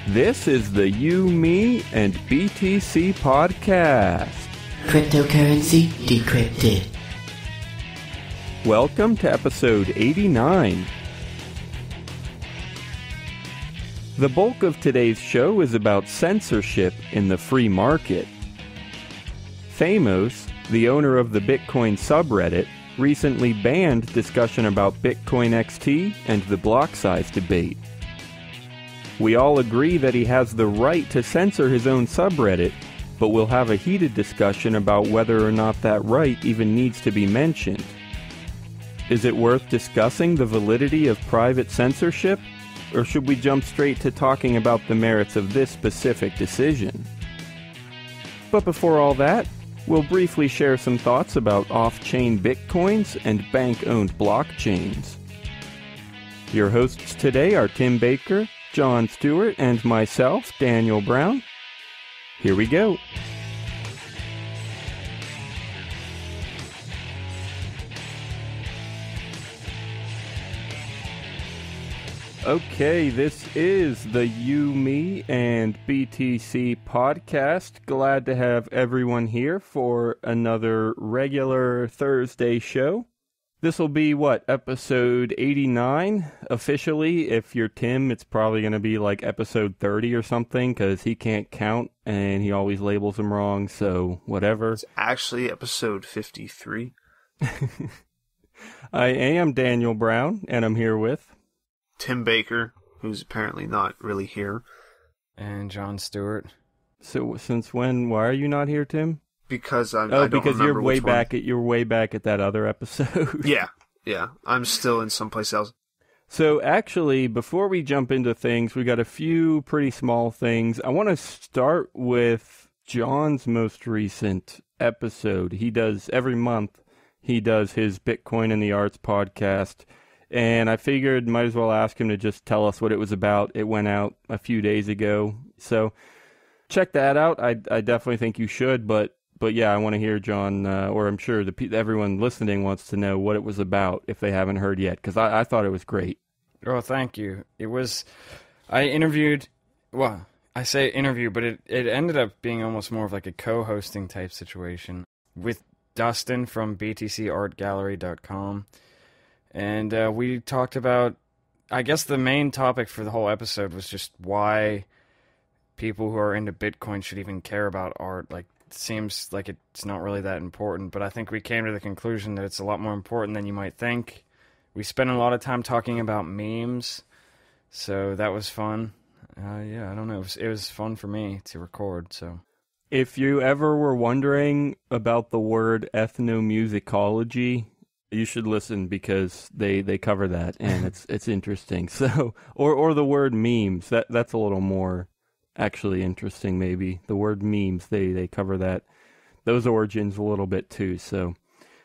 This is the You, Me, and BTC podcast. Cryptocurrency decrypted. Welcome to episode 89. The bulk of today's show is about censorship in the free market. Theymos, the owner of the Bitcoin subreddit, recently banned discussion about BitcoinXT and the blocksize debate. We all agree that he has the right to censor his own subreddit, but we'll have a heated discussion about whether or not that right even needs to be mentioned. Is it worth discussing the validity of private censorship, or should we jump straight to talking about the merits of this specific decision? But before all that, we'll briefly share some thoughts about off-chain bitcoins and bank-owned blockchains. Your hosts today are Tim Baker, John Stuart, and myself, Daniel Brown. Here we go. Okay, this is the You, Me, and BTC podcast. Glad to have everyone here for another regular Thursday show. This will be, episode 89 officially. If you're Tim, it's probably going to be like episode 30 or something, because he can't count and he always labels them wrong, so whatever. It's actually episode 53. I am Daniel Brown, and I'm here with Tim Baker, who's apparently not really here. And John Stuart. So since when? Why are you not here, Tim? Because I don't because you're way which one. back at that other episode. Yeah. I'm still in someplace else. So actually, before we jump into things, we got a few pretty small things. I want to start with John's most recent episode. He does every month. He does his Bitcoin and the Arts podcast, and I figured might as well ask him to just tell us what it was about. It went out a few days ago, so check that out. I definitely think you should, but yeah, I want to hear John, or I'm sure everyone listening wants to know what it was about if they haven't heard yet, because I thought it was great. Oh, thank you. I interviewed, I say interview, but it ended up being almost more of like a co-hosting type situation with Dustin from btcartgallery.com. And we talked about, I guess the main topic for the whole episode was just why people who are into Bitcoin should even care about art. Like, it seems like it's not really that important, but I think we came to the conclusion that it's a lot more important than you might think. We spent a lot of time talking about memes, so that was fun. I don't know. It was fun for me to record, so. If you ever were wondering about the word ethnomusicology, you should listen, because they cover that, and it's interesting. So, or the word memes, that's a little more actually interesting, maybe. The word memes, they cover that, those origins a little bit too. So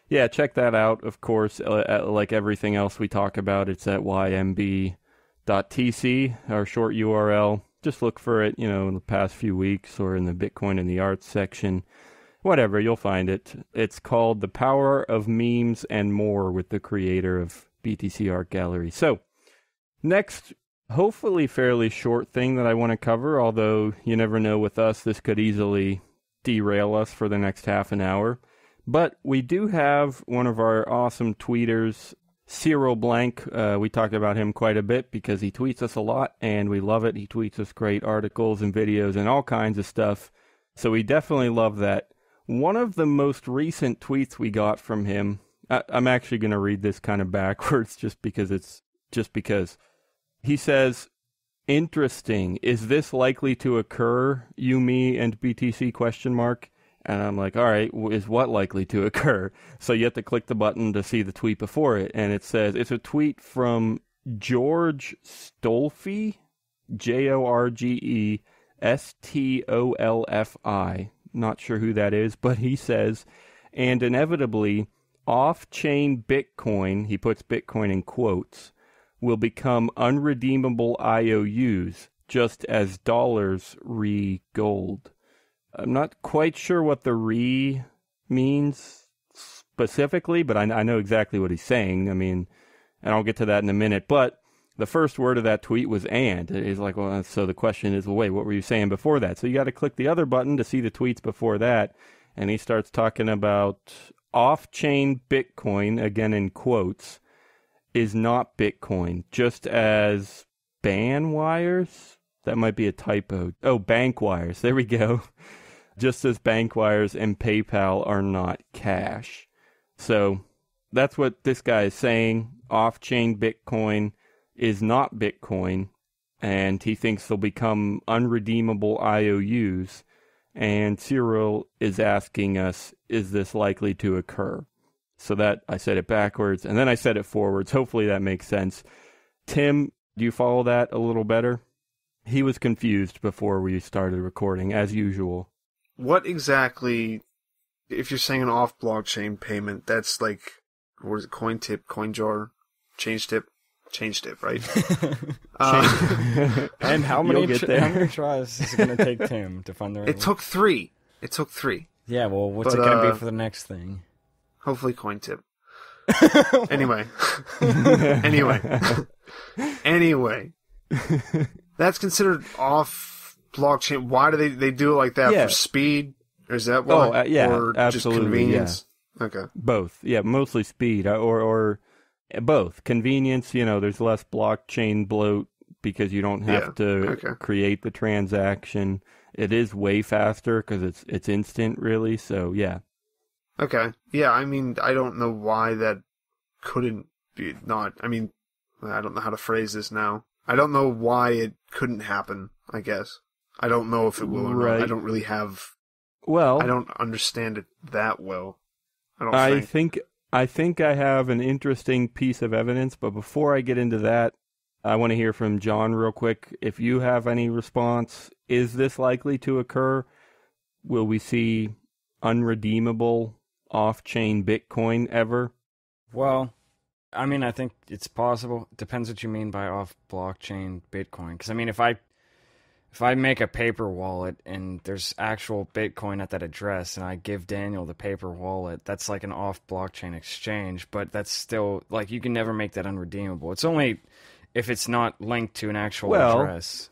yeah, check that out. Of course, like everything else we talk about, it's at YMB.tc, our short URL. Just look for it, in the past few weeks, or in the Bitcoin and the Arts section. Whatever, you'll find it. It's called The Power of Memes and More, with the creator of BTC Art Gallery. So, next, hopefully fairly short thing that I want to cover, although you never know with us, this could easily derail us for the next half an hour. But we do have one of our awesome tweeters, Cyril Blank. We talked about him quite a bit because he tweets us a lot, and we love it. He tweets us great articles and videos and all kinds of stuff. So we definitely love that. One of the most recent tweets we got from him, I'm actually going to read this kind of backwards just because. He says, "Interesting. Is this likely to occur? You, me, and BTC ? And I'm like, all right, is what likely to occur? So you have to click the button to see the tweet before it. And it says, it's a tweet from George Stolfi, Georgestolfi. Not sure who that is, but he says, and inevitably, off-chain Bitcoin, he puts Bitcoin in quotes, will become unredeemable IOUs, just as dollars re-gold. I'm not quite sure what the re means specifically, but I know exactly what he's saying. I mean, and I'll get to that in a minute. But the first word of that tweet was "and." He's like, well, so the question is, well, wait, what were you saying before that? So you got to click the other button to see the tweets before that. And he starts talking about off-chain Bitcoin, again in quotes, is not Bitcoin, just as ban wires. That might be a typo. Oh, bank wires. There we go. Just as bank wires and PayPal are not cash. So that's what this guy is saying. Off-chain Bitcoin is not Bitcoin, and he thinks they'll become unredeemable IOUs. And Cyril is asking us, is this likely to occur? So that, I said it backwards, and then I said it forwards. Hopefully that makes sense. Tim, do you follow that a little better? He was confused before we started recording, as usual. What exactly, if you're saying an off-blockchain payment, that's like, what is it, coin tip, coin jar, change tip, right? And how many tries is it going to take Tim to find the right It took three. Yeah, well, what's it going to be for the next thing? Hopefully coin tip. Anyway. Anyway. That's considered off blockchain. Why do they do it like that? For speed? Or is that why? Oh, yeah, or absolutely, just convenience? Yeah. Okay. Both. Yeah, mostly speed or both. Convenience, there's less blockchain bloat because you don't have to create the transaction. It is way faster because it's instant, really. So, yeah. Okay. Yeah, I mean, I don't know why that couldn't be not. I mean, I don't know how to phrase this now. I don't know why it couldn't happen, I guess. I don't know if it will or not. I don't really have... Well... I don't understand it that well. I think I have an interesting piece of evidence, but before I get into that, I want to hear from John real quick. If you have any response, is this likely to occur? Will we see unredeemable off-chain Bitcoin ever? Well, I mean, I think it's possible. It depends what you mean by off-blockchain Bitcoin. Because, I mean, if I make a paper wallet and there's actual Bitcoin at that address and I give Daniel the paper wallet, that's like an off-blockchain exchange, but that's still, like, you can never make that unredeemable. It's only if it's not linked to an actual address.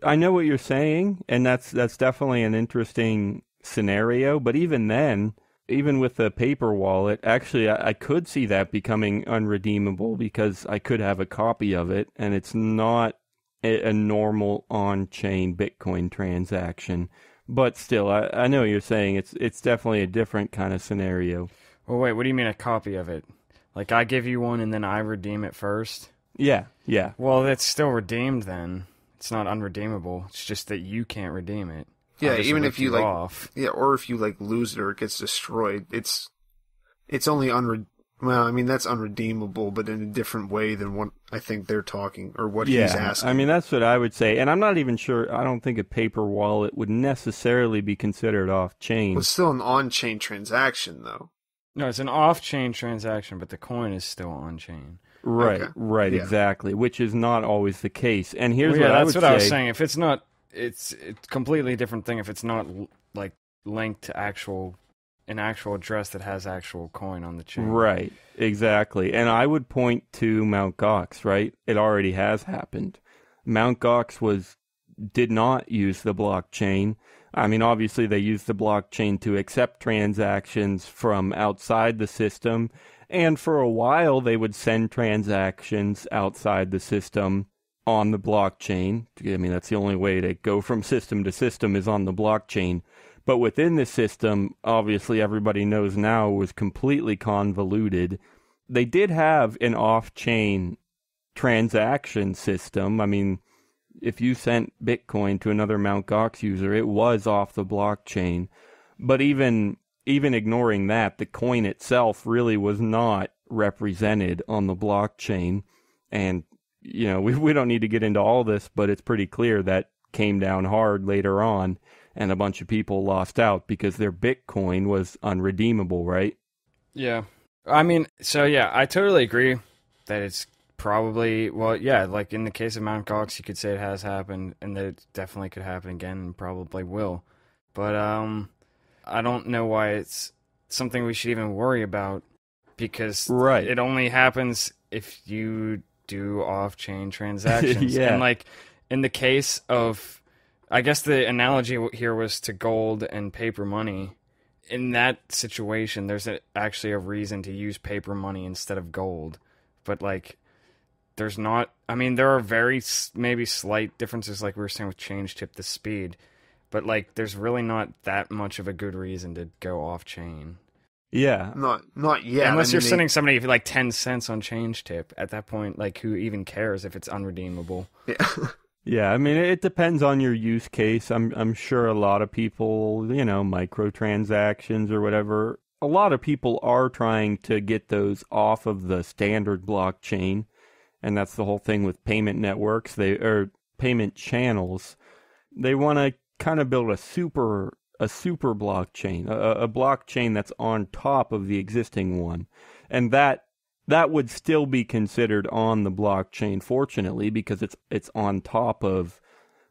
I know what you're saying, and that's definitely an interesting scenario, but even then, even with the paper wallet, actually, I could see that becoming unredeemable because I could have a copy of it, and it's not a normal on-chain Bitcoin transaction. But still, I know what you're saying. It's definitely a different kind of scenario. Well, wait, what do you mean a copy of it? Like, I give you one and then I redeem it first? Yeah. Well, it's still redeemed then. It's not unredeemable. It's just that you can't redeem it. Yeah, even if you off. Yeah, or if you lose it or it gets destroyed, it's only well, I mean that's unredeemable, but in a different way than what I think they're talking or what he's asking. I mean that's what I would say, and I'm not even sure. I don't think a paper wallet would necessarily be considered off-chain. Well, it's still an on-chain transaction, though. No, it's an off-chain transaction, but the coin is still on-chain. Right, okay. Right, yeah. Exactly, which is not always the case. And here's what I would say. That's what I was saying. If it's not, it's a completely different thing. If it's not like linked to an actual address that has actual coin on the chain. Right, exactly. And I would point to Mt. Gox, right? It already has happened. Mt. Gox did not use the blockchain. I mean, obviously they used the blockchain to accept transactions from outside the system. And for a while, they would send transactions outside the system on the blockchain. I mean, that's the only way to go from system to system is on the blockchain. But within the system, obviously everybody knows now, was completely convoluted. They did have an off-chain transaction system. I mean, if you sent Bitcoin to another Mt. Gox user, it was off the blockchain. But even ignoring that, the coin itself really was not represented on the blockchain. And, we don't need to get into all this, but it's pretty clear that came down hard later on, and a bunch of people lost out because their Bitcoin was unredeemable, right? Yeah. I mean, so yeah, I totally agree that it's probably, well, yeah, like in the case of Mt. Gox, you could say it has happened, and that it definitely could happen again, and probably will. But, I don't know why it's something we should even worry about, because it only happens if you do off-chain transactions. Yeah. And like in the case of, I guess the analogy here was to gold and paper money. In that situation, there's actually a reason to use paper money instead of gold. But like, there's not, I mean, there are very maybe slight differences, like we were saying with change tip, the speed. But like, there's really not that much of a good reason to go off-chain. Yeah. Not yet. Unless you're sending somebody for like 10 cents on change tip. At that point, like, who even cares if it's unredeemable? Yeah. Yeah, I mean, it depends on your use case. I'm sure a lot of people, microtransactions or whatever, a lot of people are trying to get those off of the standard blockchain. And that's the whole thing with payment networks, or payment channels. They want to kind of build a super blockchain, a blockchain that's on top of the existing one. And that would still be considered on the blockchain, fortunately, because it's on top of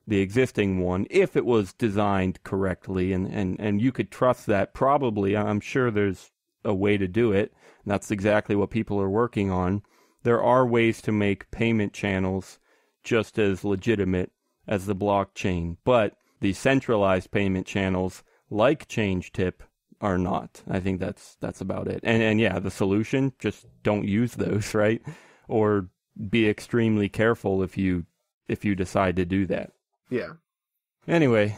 the existing one if it was designed correctly, and you could trust that. Probably, I'm sure there's a way to do it. And that's exactly what people are working on. There are ways to make payment channels just as legitimate as the blockchain, but the centralized payment channels like ChangeTip are not. I think that's about it. And yeah, the solution, just don't use those, right? Or be extremely careful if you decide to do that. Yeah. Anyway,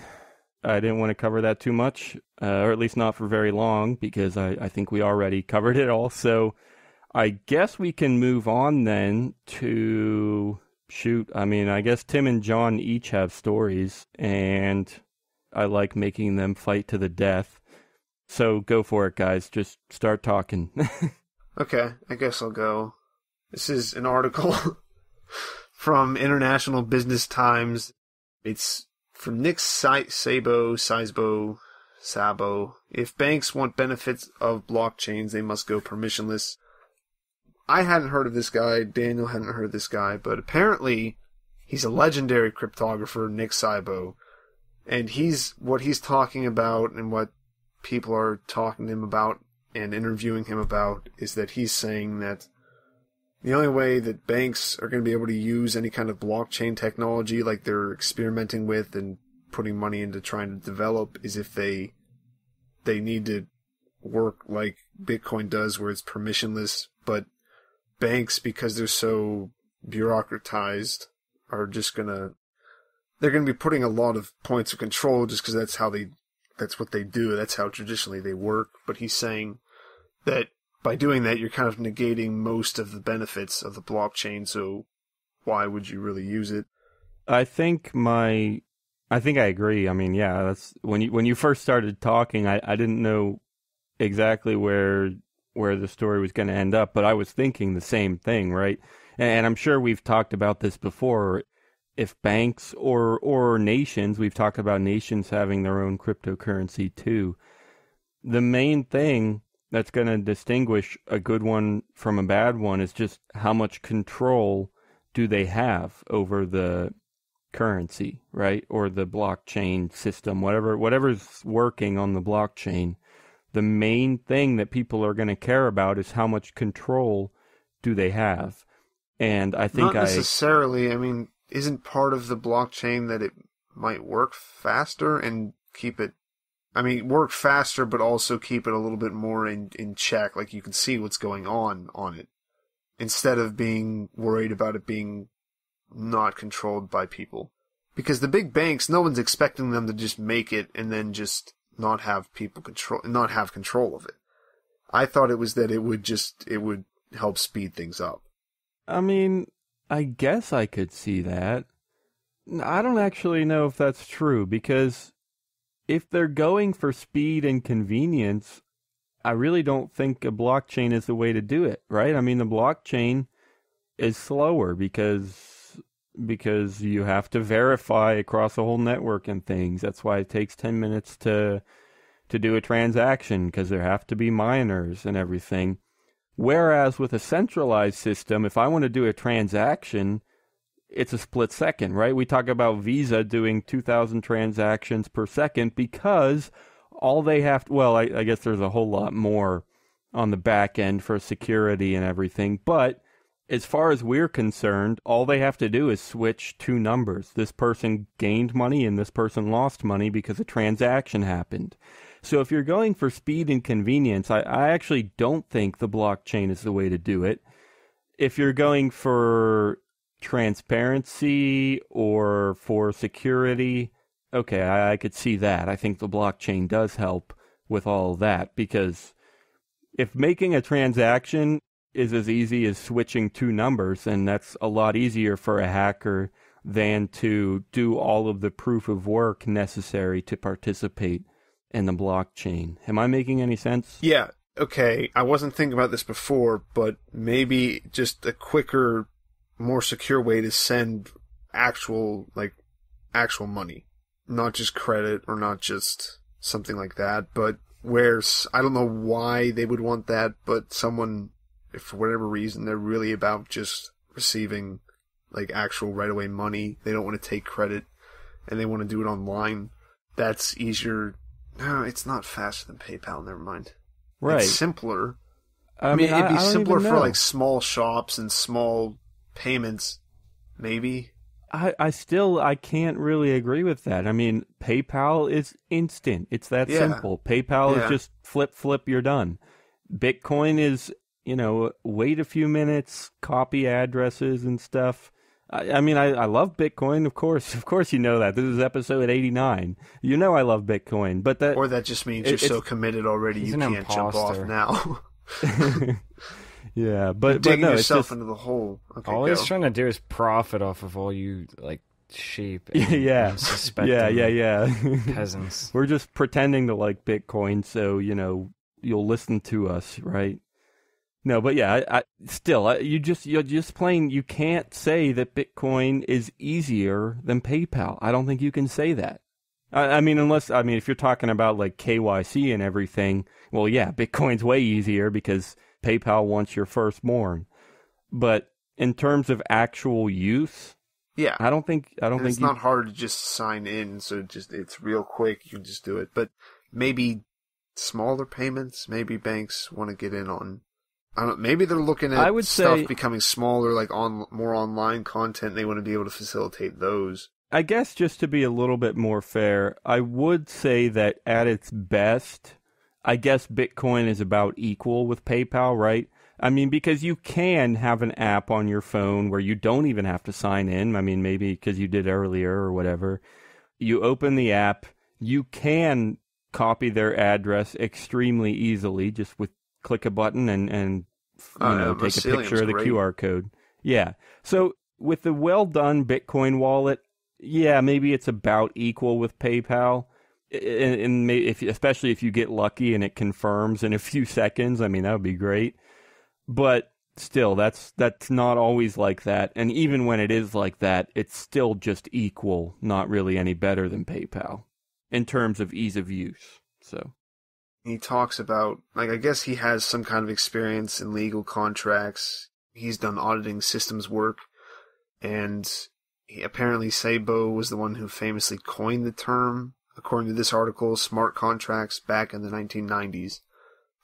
I didn't want to cover that too much, or at least not for very long, because I think we already covered it all. So I guess we can move on then to I guess Tim and John each have stories, and I like making them fight to the death. So go for it, guys. Just start talking. Okay, I guess I'll go. This is an article from International Business Times. It's from Nick Sabo. If banks want benefits of blockchains, they must go permissionless. I hadn't heard of this guy. Daniel hadn't heard of this guy, but apparently he's a legendary cryptographer, Nick Sabo. And what he's talking about and what people are talking to him about and interviewing him about is that he's saying that the only way that banks are going to be able to use any kind of blockchain technology like they're experimenting with and putting money into trying to develop is if they need to work like Bitcoin does, where it's permissionless. But banks, because they're so bureaucratized, are just they're going to be putting a lot of points of control just because that's what they do. That's how traditionally they work. But he's saying that by doing that, you're kind of negating most of the benefits of the blockchain. So why would you really use it? I think I agree. I mean, yeah, that's when you first started talking, I didn't know exactly where the story was going to end up, but I was thinking the same thing, right? And I'm sure we've talked about this before. If banks or nations, we've talked about nations having their own cryptocurrency too. The main thing that's going to distinguish a good one from a bad one is just how much control do they have over the currency, right? Or the blockchain system, whatever's working on the blockchain. The main thing that people are going to care about is how much control do they have. And I think not necessarily. I mean, isn't part of the blockchain that it might work faster and keep it, work faster, but also keep it a little bit more in check, like you can see what's going on it, instead of being worried about it being not controlled by people. Because the big banks, no one's expecting them to just make it and then just not have control of it. I thought it was that it would help speed things up. I mean, I guess I could see that. I don't actually know if that's true, because if they're going for speed and convenience, I really don't think a blockchain is the way to do it, right? I mean, the blockchain is slower because you have to verify across a whole network and things. That's why it takes 10 minutes to do a transaction, because there have to be miners and everything. Whereas with a centralized system, if I want to do a transaction, it's a split second, right? We talk about Visa doing 2,000 transactions per second because all they have to, well, I guess there's a whole lot more on the back end for security and everything, but as far as we're concerned, all they have to do is switch two numbers. This person gained money and this person lost money because a transaction happened. So if you're going for speed and convenience, I actually don't think the blockchain is the way to do it. If you're going for transparency or for security, okay, I could see that. I think the blockchain does help with all of that, because if making a transaction is as easy as switching two numbers, then that's a lot easier for a hacker than to do all of the proof of work necessary to participate in the blockchain. Am I making any sense? Yeah, okay. I wasn't thinking about this before, but maybe just a quicker, more secure way to send actual money. Not just credit or not just something like that, but where, I don't know why they would want that, but someone, if for whatever reason they're really about just receiving like actual right away money, they don't want to take credit and they want to do it online, that's easier. No, it's not faster than PayPal, never mind. Right. It's simpler. I mean, it'd be simpler for like small shops and small payments, maybe. I can't really agree with that. I mean, PayPal is instant. It's that simple. PayPal is just flip, you're done. Bitcoin is, wait a few minutes, copy addresses and stuff. I mean, I love Bitcoin, of course. Of course you know that. This is episode 89. You know I love Bitcoin. But that, or that just means you're so committed already you can't jump off now. Yeah, but digging no, yourself it's just, into the hole. Okay, all he's trying to do is profit off of all you sheep. And peasants. We're just pretending to like Bitcoin, so you'll listen to us, right? No, but yeah, you're just playing. You can't say that Bitcoin is easier than PayPal. I don't think you can say that. I mean, if you're talking about like KYC and everything, well, yeah, Bitcoin's way easier because PayPal wants your firstborn. But in terms of actual use, yeah, I don't think it's not hard to just sign in. So it's real quick. You can just do it. But maybe smaller payments. Maybe banks want to get in on. I don't. Maybe they're looking at stuff becoming smaller, like more online content. They want to be able to facilitate those. I guess just to be a little bit more fair, I would say that at its best, I guess Bitcoin is about equal with PayPal, right? I mean, because you can have an app on your phone where you don't even have to sign in. I mean, maybe because you did earlier or whatever. You open the app, you can copy their address extremely easily, just with click a button and take a picture of the QR code. Yeah. So with the well-done Bitcoin wallet, yeah, maybe it's about equal with PayPal. And especially if you get lucky and it confirms in a few seconds, I mean, that would be great. But still, that's not always like that. And even when it is like that, it's still just equal, not really any better than PayPal in terms of ease of use. So he talks about, I guess he has some kind of experience in legal contracts. He's done auditing systems work, and apparently Sabo was the one who famously coined the term, according to this article, smart contracts back in the 1990s.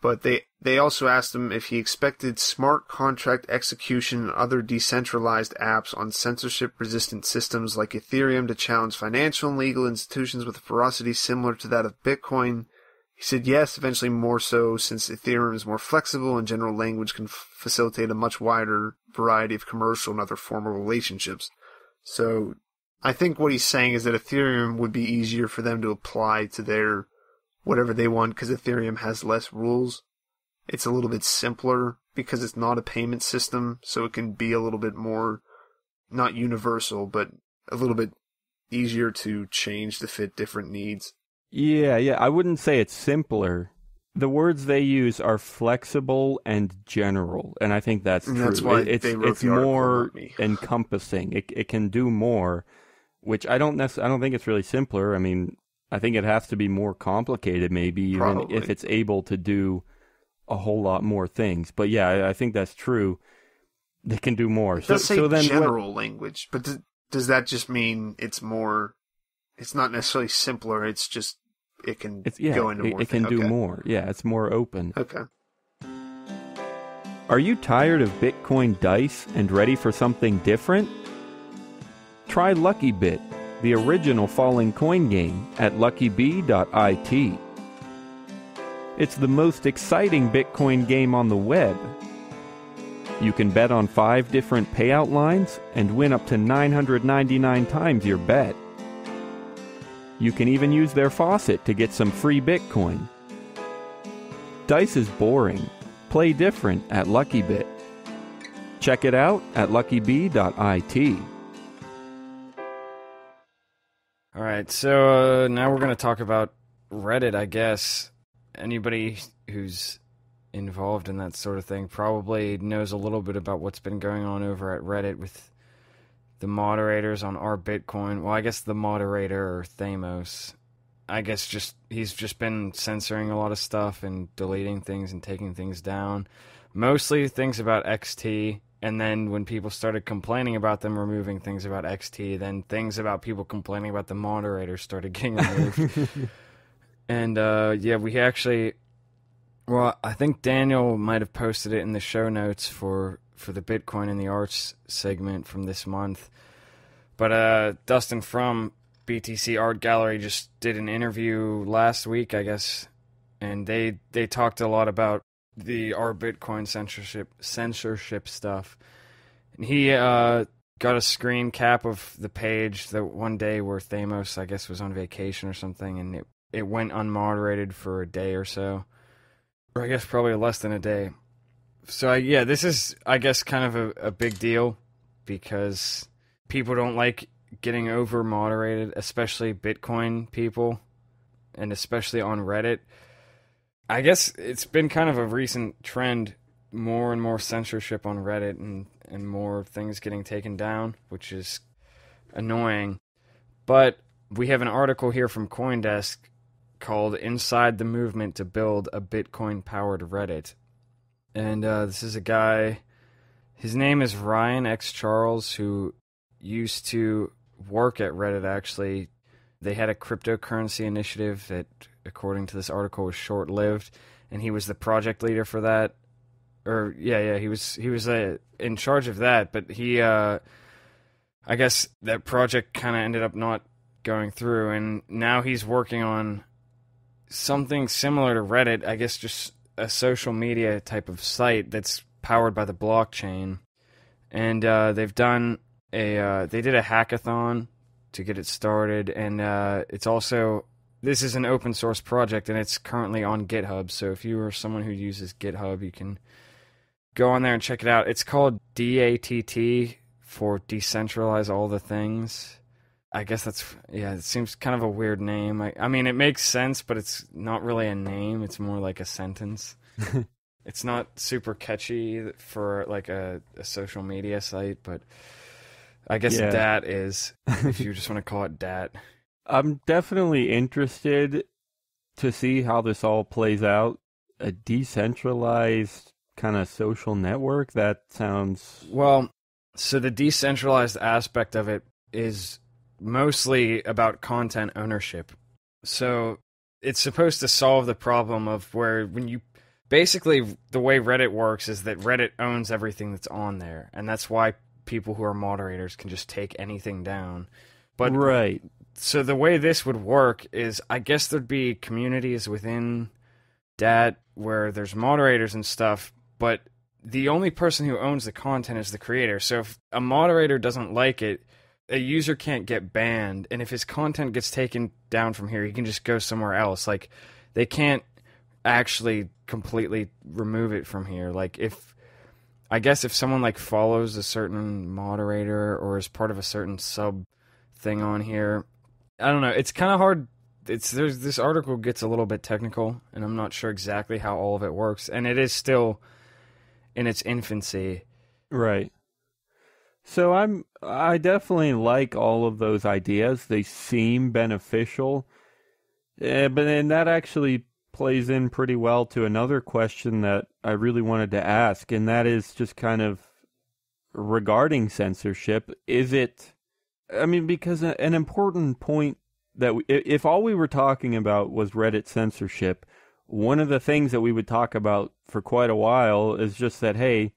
But they also asked him if he expected smart contract execution and other decentralized apps on censorship-resistant systems like Ethereum to challenge financial and legal institutions with a ferocity similar to that of Bitcoin. He said yes, eventually more so, since Ethereum is more flexible and general language can facilitate a much wider variety of commercial and other formal relationships. So I think what he's saying is that Ethereum would be easier for them to apply to their whatever they want because Ethereum has less rules. It's a little bit simpler because it's not a payment system, so it can be a little bit more, not universal, but a little bit easier to change to fit different needs. Yeah, I wouldn't say it's simpler. The words they use are flexible and general, and I think that's true. That's why it's more encompassing. It can do more, which I don't think it's really simpler. I mean, I think it has to be more complicated, maybe, even if it's able to do a whole lot more things. But yeah, I think that's true. They can do more. It does say general language, but does that just mean it's more? It's not necessarily simpler. It's just it can go into more. It can do more. Yeah, it's more open. Okay. Are you tired of Bitcoin dice and ready for something different? Try LuckyBit, the original falling coin game, at luckybit. It's the most exciting Bitcoin game on the web. You can bet on 5 different payout lines and win up to 999 times your bet. You can even use their faucet to get some free Bitcoin. Dice is boring. Play different at LuckyBit. Check it out at luckybit. All right, so now we're going to talk about Reddit, I guess. Anybody who's involved in that sort of thing probably knows a little bit about what's been going on over at Reddit with the moderators on our Bitcoin. Well, I guess the moderator, or Theymos, I guess he's just been censoring a lot of stuff and deleting things and taking things down. Mostly things about XT, and then when people started complaining about them removing things about XT, then things about people complaining about the moderator started getting removed. And we actually, well, I think Daniel might have posted it in the show notes for the Bitcoin and the Arts segment from this month. But Dustin from BTC Art Gallery just did an interview last week, I guess, and they talked a lot about our Bitcoin censorship stuff. And he got a screen cap of the page that one day where Theymos, I guess, was on vacation or something, and it went unmoderated for a day or so. Or I guess probably less than a day. So, this is, I guess, kind of a big deal because people don't like getting over-moderated, especially Bitcoin people, and especially on Reddit. I guess it's been kind of a recent trend, more and more censorship on Reddit and more things getting taken down, which is annoying. But we have an article here from CoinDesk called Inside the Movement to Build a Bitcoin-Powered Reddit. And this is a guy, his name is Ryan X. Charles, who used to work at Reddit, actually. They had a cryptocurrency initiative that, according to this article, was short-lived, and he was the project leader for that. He was in charge of that, but he, I guess that project kind of ended up not going through, and now he's working on something similar to Reddit, I guess just a social media type of site that's powered by the blockchain. And they did a hackathon to get it started, and it's also, this is an open source project, and it's currently on GitHub, so if you are someone who uses GitHub, you can go on there and check it out. It's called DATT, for Decentralize All the Things. I guess it seems kind of a weird name. I mean, it makes sense, but it's not really a name. It's more like a sentence. It's not super catchy for like a social media site, but I guess DAT is, if you just want to call it DAT. I'm definitely interested to see how this all plays out. A decentralized kind of social network, that sounds... Well, so the decentralized aspect of it is mostly about content ownership. So it's supposed to solve the problem of where when you... Basically, the way Reddit works is that Reddit owns everything that's on there, and that's why people who are moderators can just take anything down. But right. So the way this would work is, I guess there'd be communities within DAT where there's moderators and stuff, but the only person who owns the content is the creator. So if a moderator doesn't like it, a user can't get banned, and if his content gets taken down from here, he can just go somewhere else. Like, they can't actually completely remove it from here. Like, if someone like follows a certain moderator or is part of a certain sub thing on here, I don't know, it's kind of hard. This article gets a little bit technical, and I'm not sure exactly how all of it works, and it is still in its infancy. Right. So I definitely like all of those ideas. They seem beneficial. But then that actually plays in pretty well to another question that I really wanted to ask, and that is just kind of regarding censorship. Is it, I mean, because an important point that if all we were talking about was Reddit censorship, one of the things that we would talk about for quite a while is just that, hey,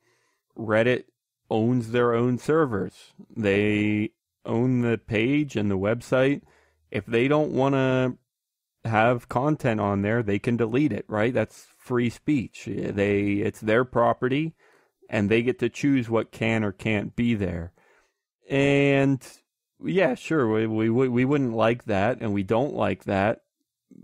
Reddit owns their own servers. They own the page and the website. If they don't want to have content on there, they can delete it, right? That's free speech. It's their property, and they get to choose what can or can't be there. And yeah, sure, we wouldn't like that, and we don't like that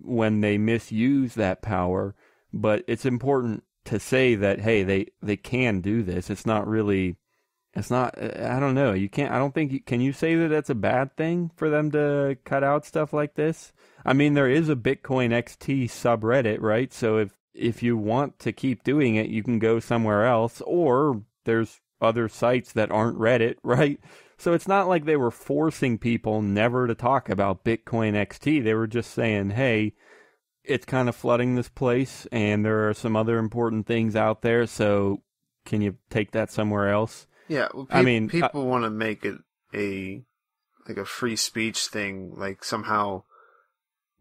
when they misuse that power. But it's important to say that, hey, they can do this. It's not. I don't know. You can't. I don't think. Can you say that that's a bad thing for them to cut out stuff like this? I mean, there is a BitcoinXT subreddit, right? So if you want to keep doing it, you can go somewhere else, or there's other sites that aren't Reddit, right? So it's not like they were forcing people never to talk about BitcoinXT. They were just saying, hey, it's kind of flooding this place, and there are some other important things out there, so can you take that somewhere else? Yeah, well, people want to make it a free speech thing, like somehow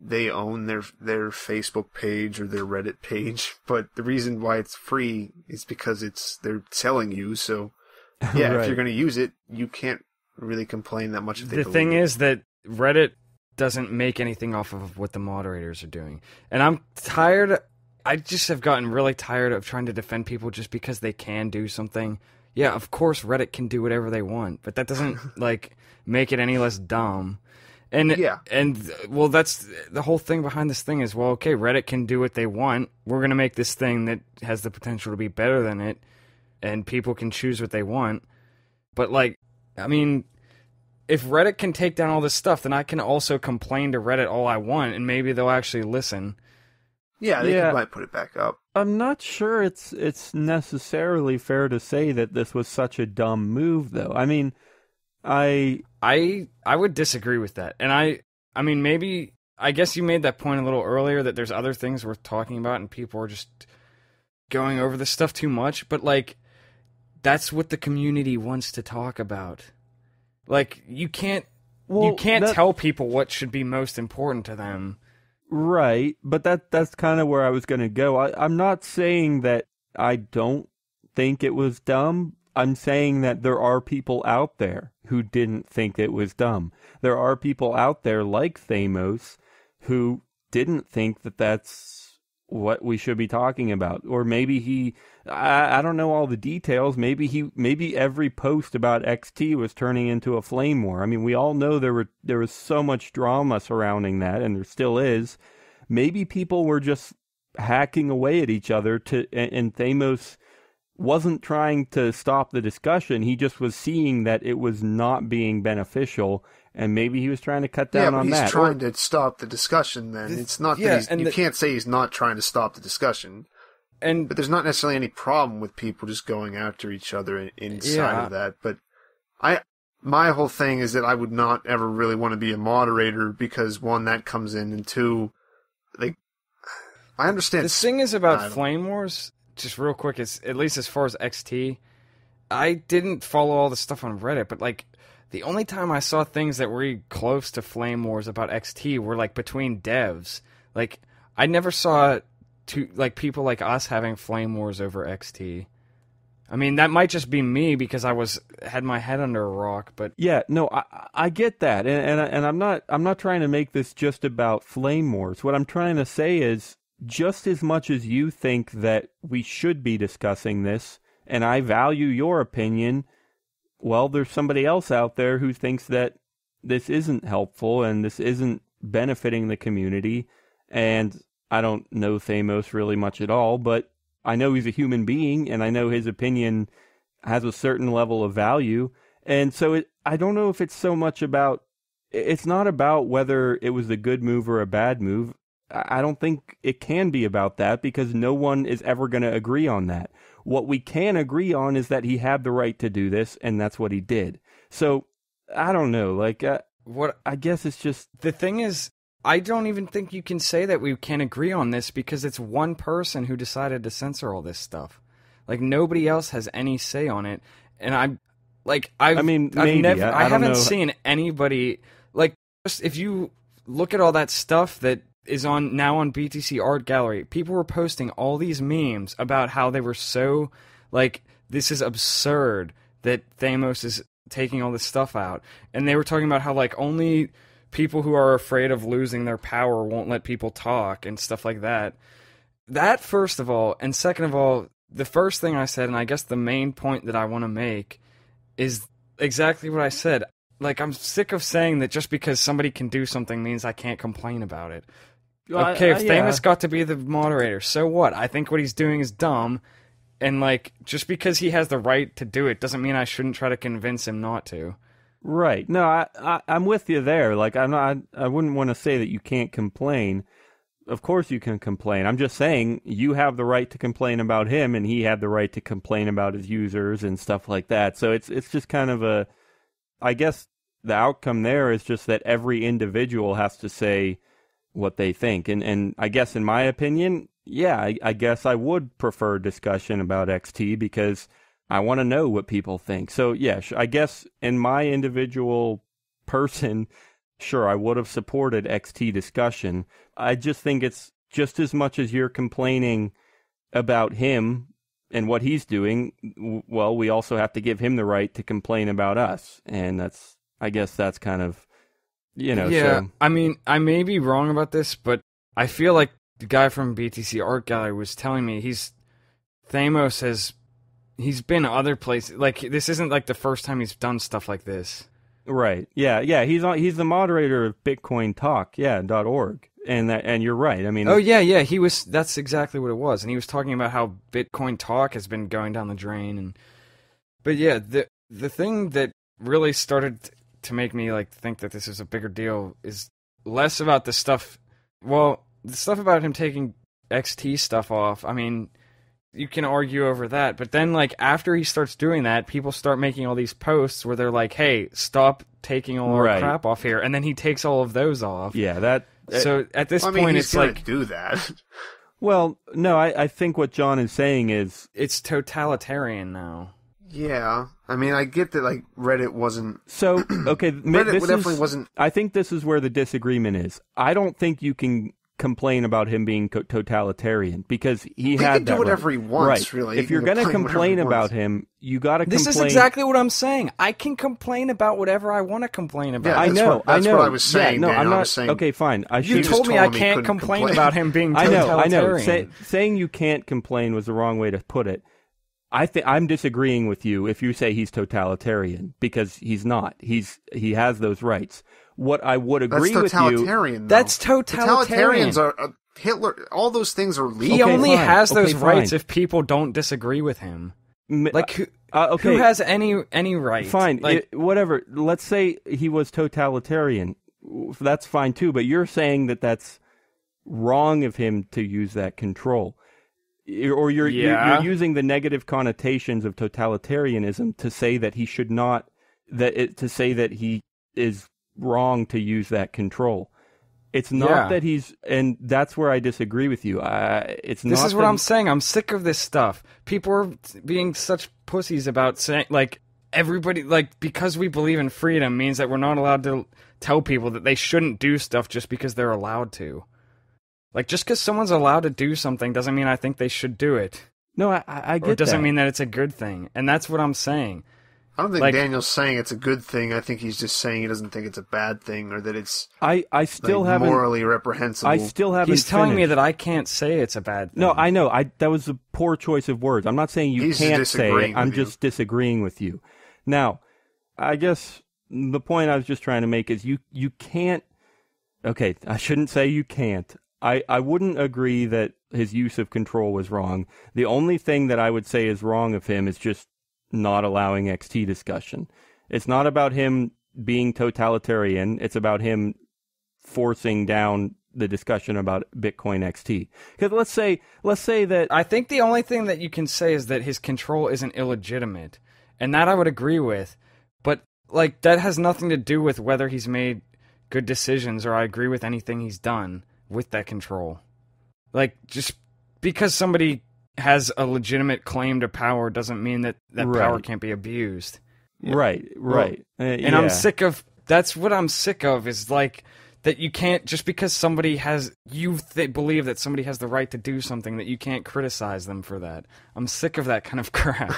they own their Facebook page or their Reddit page, but the reason why it's free is because they're selling you. So yeah, right. If you're going to use it, you can't really complain that much. If they the thing is that Reddit doesn't make anything off of what the moderators are doing, and I'm tired. I just have gotten really tired of trying to defend people just because they can do something. Yeah, of course Reddit can do whatever they want, but that doesn't make it any less dumb. And well, that's the whole thing behind this thing is, well, okay, Reddit can do what they want. We're going to make this thing that has the potential to be better than it, and people can choose what they want. But I mean, if Reddit can take down all this stuff, then I can also complain to Reddit all I want, and maybe they'll actually listen. Yeah, they might put it back up. I'm not sure it's necessarily fair to say that this was such a dumb move, though. I mean, I would disagree with that. And I mean, maybe, I guess you made that point a little earlier that there's other things worth talking about and people are just going over this stuff too much. But, that's what the community wants to talk about. You can't tell people what should be most important to them. Right, but that's kind of where I was going to go. I'm not saying that I don't think it was dumb. I'm saying that there are people out there who didn't think it was dumb. There are people out there like Theymos who didn't think that that's what we should be talking about. Or maybe I don't know all the details. Maybe every post about XT was turning into a flame war. I mean, we all know there was so much drama surrounding that, and there still is. Maybe people were just hacking away at each other and Theymos wasn't trying to stop the discussion. He just was seeing that it was not being beneficial, and maybe he was trying to cut down on that. Yeah, he's trying to stop the discussion then. It's not that you can't say he's not trying to stop the discussion. But there's not necessarily any problem with people just going after each other inside of that. But my whole thing is that I would not ever really want to be a moderator because, one, that comes in, and two, I understand. The thing is about Flame Wars, just real quick, is at least as far as XT, I didn't follow all the stuff on Reddit, but the only time I saw things that were close to Flame Wars about XT were between devs. I never saw people like us having Flame Wars over XT. I mean, that might just be me because I had my head under a rock, but yeah, no, I get that, and I'm not trying to make this just about Flame Wars. What I'm trying to say is, just as much as you think that we should be discussing this, and I value your opinion, well, there's somebody else out there who thinks that this isn't helpful and this isn't benefiting the community. And I don't know Theymos really much at all, but I know he's a human being, and I know his opinion has a certain level of value. And so I don't know if it's so much about, it's not about whether it was a good move or a bad move. I don't think it can be about that because no one is ever going to agree on that. What we can agree on is that he had the right to do this, and that's what he did. So, I don't know. What I guess it's just... The thing is, I don't even think you can say that we can agree on this because it's one person who decided to censor all this stuff. Nobody else has any say on it. And I haven't seen anybody... just if you look at all that stuff that is now on BTC Art Gallery. People were posting all these memes about how they were so, like, this is absurd that Theymos is taking all this stuff out. And they were talking about how, like, only people who are afraid of losing their power won't let people talk and stuff like that. That, first of all, and second of all, the first thing I said, and I guess the main point that I want to make, is exactly what I said. Like, I'm sick of saying that just because somebody can do something means I can't complain about it. Okay, if Theymos got to be the moderator, so what? I think what he's doing is dumb, and, like, just because he has the right to do it doesn't mean I shouldn't try to convince him not to. Right. No, I'm with you there. Like, I wouldn't want to say that you can't complain. Of course you can complain. I'm just saying you have the right to complain about him, and he had the right to complain about his users and stuff like that. So it's just kind of I guess the outcome there is just that every individual has to say what they think. And I guess in my opinion, yeah, I guess I would prefer discussion about XT because I want to know what people think. So yeah, I guess in my individual person, sure, I would have supported XT discussion. I just think it's just as much as you're complaining about him and what he's doing, well, we also have to give him the right to complain about us. And I guess that's kind of, Yeah, so. I mean, I may be wrong about this, but I feel like the guy from BTC Art Gallery was telling me Theymos he's been other places. Like, this isn't like the first time he's done stuff like this. Right. Yeah. He's the moderator of Bitcoin Talk, .org. And you're right. I mean, that's exactly what it was. And he was talking about how Bitcoin Talk has been going down the drain. But yeah, the thing that really started to make me like think that this is a bigger deal is less about the stuff. Well, the stuff about him taking XT stuff off. I mean, you can argue over that, but then like after he starts doing that, people start making all these posts where they're like, "Hey, stop taking all our crap off here," and then he takes all of those off. Yeah, So at this point, he's it's like do that. Well, no, I think what John is saying is it's totalitarian now. Yeah, I mean, I get that. Like Reddit wasn't so okay. Reddit definitely wasn't. I think this is where the disagreement is. I don't think you can complain about him being totalitarian because he can do whatever he wants. Right. Really, if you're going to complain about him, you got to complain. This is exactly what I'm saying. I can complain about whatever I want to complain about. Yeah, I know. That's what I was saying. Yeah, no, Daniel. I'm not. I was saying, okay, fine. You told me I can't complain about him being totalitarian. I know. Saying you can't complain was the wrong way to put it. I'm disagreeing with you if you say he's totalitarian because he's not. He has those rights. What I would agree with you. That's totalitarian. That's totalitarian. Totalitarians are Hitler. All those things are legal. He only has those rights if people don't disagree with him. Like who has any right? Fine, whatever. Let's say he was totalitarian. That's fine too. But you're saying that that's wrong of him to use that control. Or you're using the negative connotations of totalitarianism to say that he should not, to say that he is wrong to use that control. It's not that and that's where I disagree with you. This is what I'm saying. I'm sick of this stuff. People are being such pussies about saying, like, everybody, like, because we believe in freedom means that we're not allowed to tell people that they shouldn't do stuff just because they're allowed to. Like, just because someone's allowed to do something doesn't mean I think they should do it. No, I get that. Or it doesn't mean that it's a good thing. And that's what I'm saying. I don't think Daniel's saying it's a good thing. I think he's just saying he doesn't think it's a bad thing or that it's I still haven't morally reprehensible. I still haven't He's telling me that I can't say it's a bad thing. No, I know. That was a poor choice of words. I'm not saying you can't say it. I'm just disagreeing with you. Now, I guess the point I was just trying to make is you can't... Okay, I shouldn't say you can't. I wouldn't agree that his use of control was wrong. The only thing that I would say is wrong of him is just not allowing XT discussion. It's not about him being totalitarian. It's about him forcing down the discussion about BitcoinXT. Because let's say that... I think the only thing that you can say is that his control isn't illegitimate. And that I would agree with. But, like, that has nothing to do with whether he's made good decisions or I agree with anything he's done with that control. Like, just because somebody has a legitimate claim to power doesn't mean that power can't be abused. Right. And I'm sick of... That's what I'm sick of, is, like, that you can't, just because somebody has, believe that somebody has the right to do something, that you can't criticize them for that. I'm sick of that kind of crap.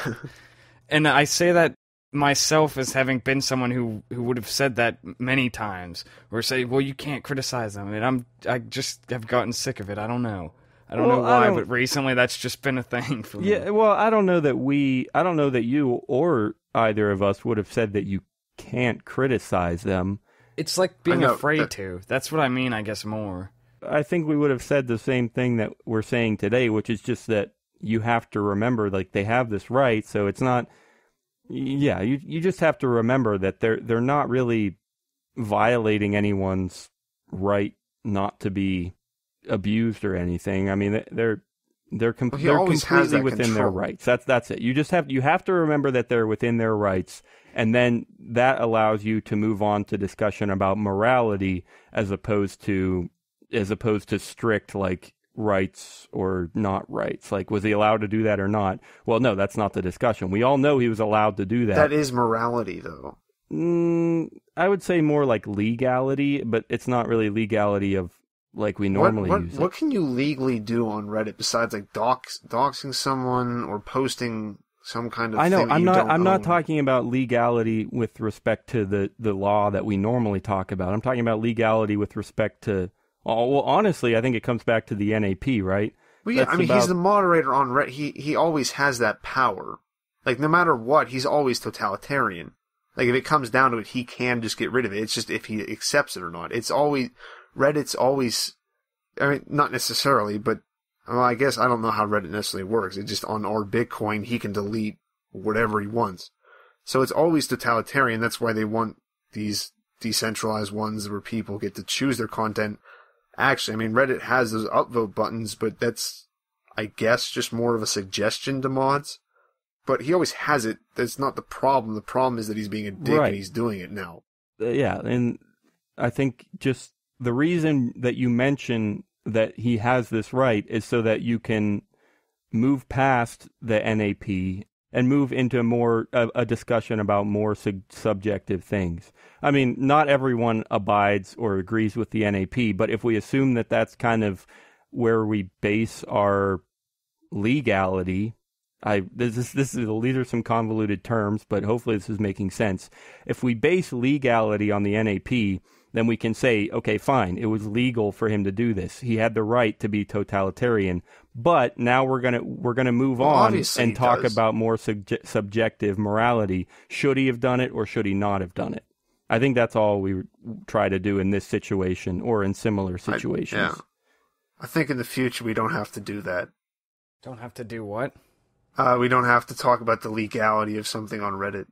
And I say that myself as having been someone who would have said that many times, or say, well, you can't criticize them, and I just have gotten sick of it. I don't know why, but recently that's just been a thing for me. Yeah, well, I don't know that you or either of us would have said that you can't criticize them. It's like being afraid to. That's what I mean, I guess, more. I think we would have said the same thing that we're saying today, which is just that you have to remember, like, they have this right, so it's not... Yeah, you just have to remember that they're not really violating anyone's right not to be abused or anything. I mean, they're completely within their rights. That's it. You have to remember that they're within their rights, and then that allows you to move on to discussion about morality as opposed to strict, like, rights or not rights. Like, was he allowed to do that or not? Well, no, that's not the discussion. We all know he was allowed to do that. That is morality, though. I would say more like legality, but it's not really legality of like we normally use it. What can you legally do on Reddit besides like doxing someone or posting some kind of I know, thing I'm not talking about legality with respect to the law that we normally talk about. I'm talking about legality with respect to... Well, honestly, I think it comes back to the NAP, right? Well, yeah, he's the moderator on Reddit. He always has that power. Like, no matter what, he's always totalitarian. Like, if it comes down to it, he can just get rid of it. It's just if he accepts it or not. Reddit's always, I mean, not necessarily, but, well, I guess I don't know how Reddit necessarily works. It's just on our Bitcoin, he can delete whatever he wants. So it's always totalitarian. That's why they want these decentralized ones where people get to choose their content. Actually, I mean, Reddit has those upvote buttons, but that's, I guess, just more of a suggestion to mods. But he always has it. That's not the problem. The problem is that he's being a dick and he's doing it now. Yeah, and I think just the reason that you mention that he has this right is so that you can move past the NAP and move into a discussion about more subjective things. I mean, not everyone abides or agrees with the NAP, but if we assume that that's kind of where we base our legality, these are some convoluted terms, but hopefully this is making sense. If we base legality on the NAP, then we can say, okay, fine, it was legal for him to do this. He had the right to be totalitarian. But now we're gonna move on and talk about more subjective morality. Should he have done it or should he not have done it? I think that's all we try to do in this situation or in similar situations. I think in the future we don't have to do that. Don't have to do what? We don't have to talk about the legality of something on Reddit.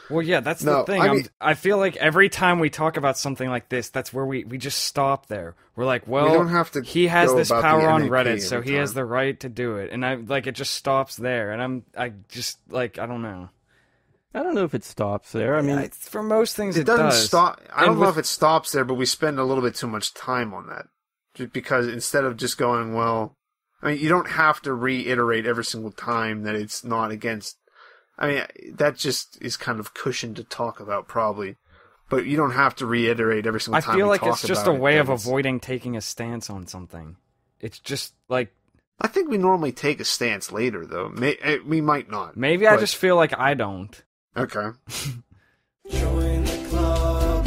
Well, yeah, that's the thing. I feel like every time we talk about something like this, that's where we just stop there. We're like, well, we don't have to he has this power on Reddit, so he has the right to do it. And it just stops there. And I don't know. I don't know if it stops there. I mean, for most things it doesn't does. stop. I don't know if it stops there, but we spend a little bit too much time on that. Just because instead of just going, well, I mean, you don't have to reiterate every single time that it's not against. I mean, that just is kind of cushion to talk about, probably. But you don't have to reiterate every single time. I feel like it's just a way of avoiding taking a stance on something. It's just like... I think we normally take a stance later, though. We might not. Maybe I just feel like I don't. Okay. Join the club.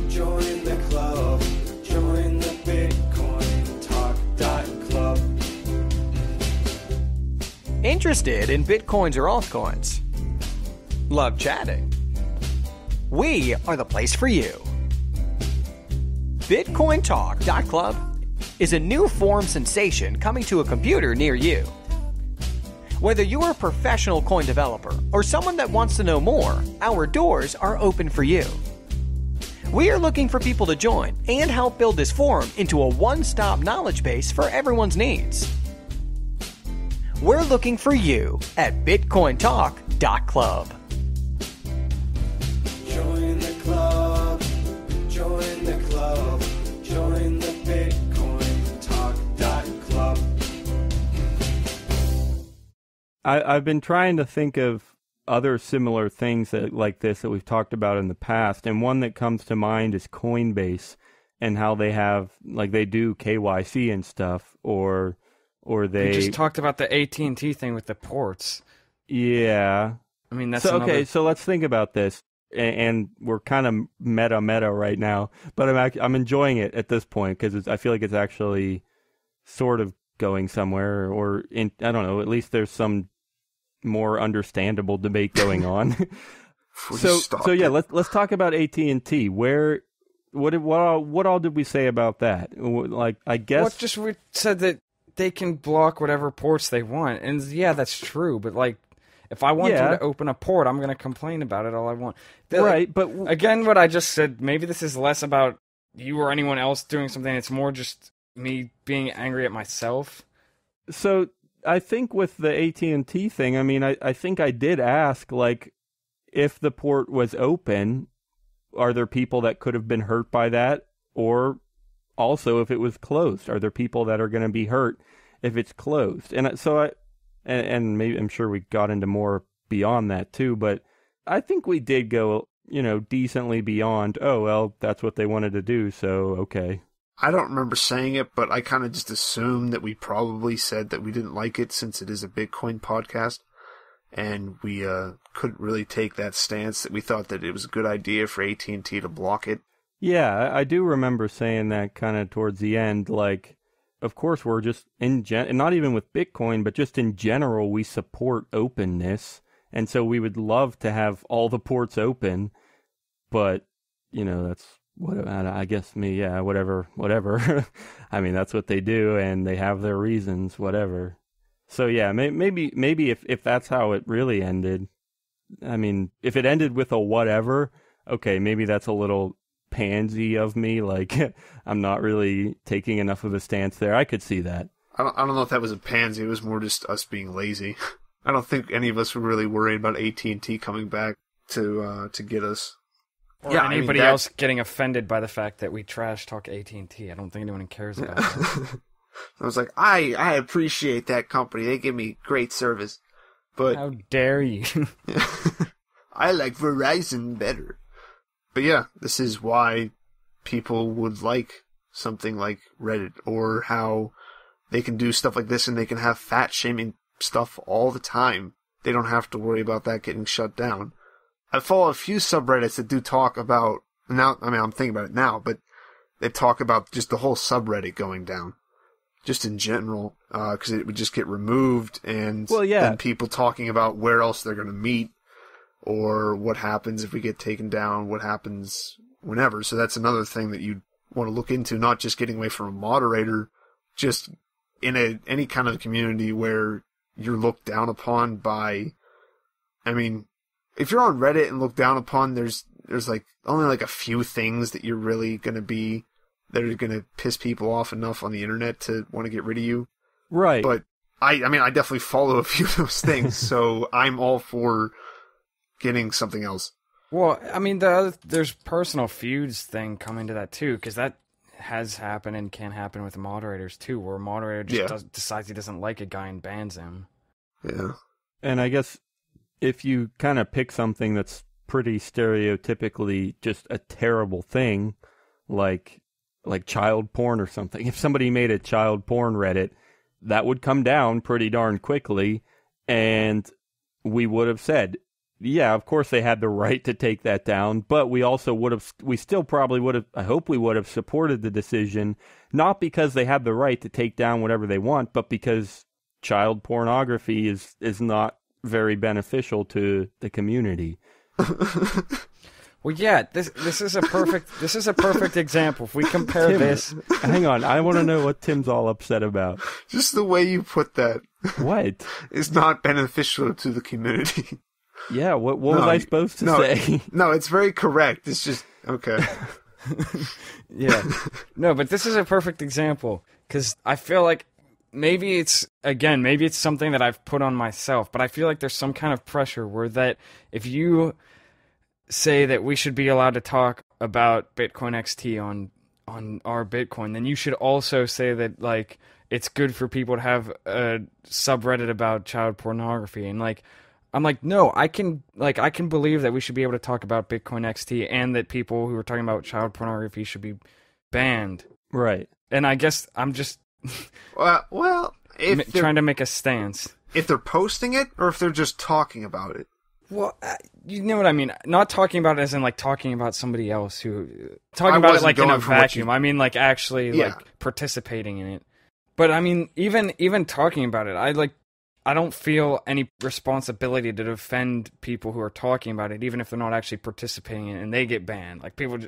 Join the club. Join the Bitcoin Talk Club. Interested in Bitcoins or altcoins? Love chatting? We are the place for you. BitcoinTalk.club is a new forum sensation coming to a computer near you. Whether you're a professional coin developer or someone that wants to know more, our doors are open for you. We are looking for people to join and help build this forum into a one-stop knowledge base for everyone's needs. We're looking for you at BitcoinTalk.club. Join the club. Join the club. Join the Bitcoin Talk Club. I've been trying to think of other similar things like this that we've talked about in the past, and one that comes to mind is Coinbase. and how they have like they do KYC and stuff, or they We just talked about the AT&T thing with the ports. yeah. I mean, that's So another... okay, so let's think about this, and we're kind of meta right now, but I'm enjoying it at this point because I feel like it's actually sort of going somewhere, or I don't know, at least there's some more understandable debate going on. So yeah, let's talk about AT&T. What all did we say about that? Like, I guess Well, just we said that they can block whatever ports they want, and yeah, that's true. But like, if I want them to open a port, I'm going to complain about it all I want. Right, but again, what I just said, maybe this is less about you or anyone else doing something. It's more just me being angry at myself. So I think with the AT&T thing, I mean, I think I did ask, like, if the port was open, are there people that could have been hurt by that? Or also, if it was closed, are there people that are going to be hurt if it's closed? And so and maybe I'm sure we got into more beyond that too, but I think we did go, decently beyond, oh, well, that's what they wanted to do, so okay. I don't remember saying it, but I kind of just assumed that we probably said that we didn't like it since it is a Bitcoin podcast. And we couldn't really take that stance, that we thought that it was a good idea for AT&T to block it. Yeah, I do remember saying that kind of towards the end. Like, of course, we're just not even with Bitcoin, but just in general, we support openness. And so we would love to have all the ports open. But, that's what I guess whatever. I mean, that's what they do, and they have their reasons, whatever. So yeah, maybe if that's how it really ended, I mean, if it ended with a whatever, okay, maybe that's a little pansy of me, like I'm not really taking enough of a stance there. I could see that. I don't know if that was a pansy. It was more just us being lazy. I don't think any of us were really worried about AT&T coming back to get us. Or anybody else getting offended by the fact that we trash talk AT&T. I don't think anyone cares about that. I was like, I appreciate that company. They give me great service. But how dare you? I like Verizon better. But yeah, this is why people would like something like Reddit, or how they can do stuff like this and they can have fat shaming stuff all the time. They don't have to worry about that getting shut down. I follow a few subreddits that do talk about, now, I mean, I'm thinking about it now, but they talk about just the whole subreddit going down. Just in general, because it would just get removed, and then people talking about where else they're going to meet, or what happens if we get taken down, what happens whenever. So that's another thing that you want to look into, not just getting away from a moderator, just in any kind of community where you're looked down upon by, I mean, if you're on Reddit and looked down upon, there's like only like a few things that you're really going to be that are going to piss people off enough on the internet to want to get rid of you. Right. But I mean, I definitely follow a few of those things, so I'm all for getting something else. Well, I mean, there's personal feuds thing coming to that too, because that has happened and can happen with moderators too, where a moderator just decides he doesn't like a guy and bans him. Yeah. And I guess if you kind of pick something that's pretty stereotypically just a terrible thing, like child porn or something. If somebody made a child porn Reddit, that would come down pretty darn quickly, and we would have said, yeah, of course they had the right to take that down, but we still probably would have, I hope we would have supported the decision, not because they had the right to take down whatever they want, but because child pornography is not very beneficial to the community. Well, yeah, this is a perfect example. If we compare Tim, this, hang on, I want to know what Tim's all upset about. Just the way you put that. What? Is not beneficial to the community. Yeah, what was I supposed to say? No, it's very correct. It's just okay. Yeah, no, but this is a perfect example because I feel like maybe it's something that I've put on myself, but I feel like there's some kind of pressure where that if you say that we should be allowed to talk about BitcoinXT on our Bitcoin, then you should also say that like it's good for people to have a subreddit about child pornography. And like I'm like, no, I can believe that we should be able to talk about BitcoinXT and that people who are talking about child pornography should be banned. Right. And I guess I'm just Well, if they're, trying to make a stance. if they're posting it or if they're just talking about it. Well, you know what I mean. Not talking about it as in like talking about somebody else who talking I about it wasn't like in a going for what vacuum. you- I mean, like actually Yeah. like participating in it. But I mean, even talking about it, I don't feel any responsibility to defend people who are talking about it, even if they're not actually participating in it and they get banned. Like people,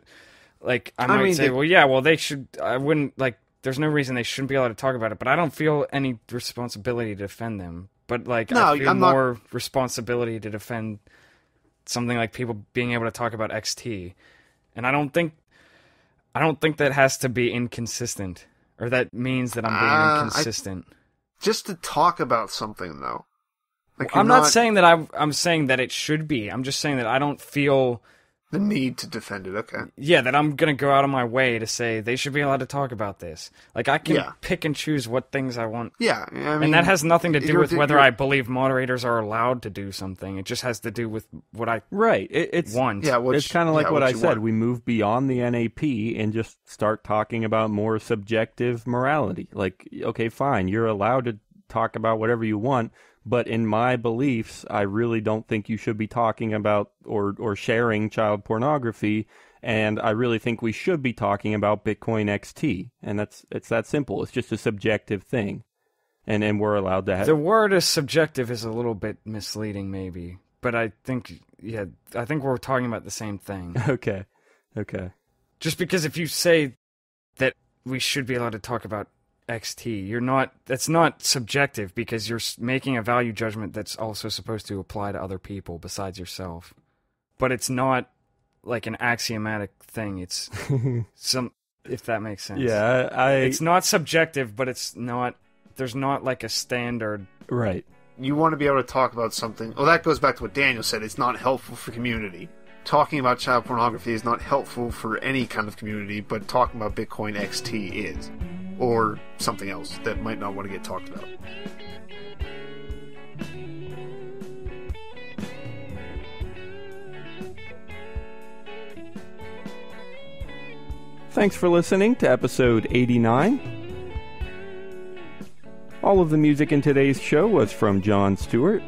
like I might mean, say, well, they should. I wouldn't like. There's no reason they shouldn't be allowed to talk about it, but I don't feel any responsibility to defend them. But like, No, I feel I'm not- more responsibility to defend something like people being able to talk about XT, and I don't think that has to be inconsistent, or that means that I'm being inconsistent. Just to talk about something, though. Like, I'm you're not saying that I'm saying that it should be. I'm just saying that I don't feel the need to defend it. Okay. that I'm gonna go out of my way to say they should be allowed to talk about this. Like I can Yeah. pick and choose what things I want. Yeah, I mean, And that has nothing to do you're- with whether you're- I believe moderators are allowed to do something. It just has to do with what I Right. It's want. Yeah, it's kind of like what I you said. want. We move beyond the NAP and just start talking about more subjective morality. Like, okay, fine, you're allowed to talk about whatever you want, but in my beliefs, I really don't think you should be talking about or sharing child pornography, and I really think we should be talking about BitcoinXT, and it's that simple. It's just a subjective thing, and we're allowed to have. The word is subjective is a little bit misleading, maybe, but I think we're talking about the same thing. Okay. Just because if you say that we should be allowed to talk about XT, that's not subjective because you're making a value judgment that's also supposed to apply to other people besides yourself. But it's not like an axiomatic thing. It's if that makes sense. Yeah, It's not subjective, but there's not like a standard. right. You want to be able to talk about something. Well, that goes back to what Daniel said. It's not helpful for community. Talking about child pornography is not helpful for any kind of community, but talking about Bitcoin XT is. Or something else that might not want to get talked about. Thanks for listening to episode 89. All of the music in today's show was from John Stuart.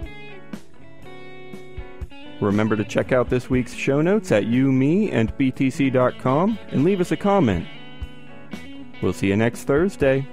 Remember to check out this week's show notes at btc.com and leave us a comment. We'll see you next Thursday.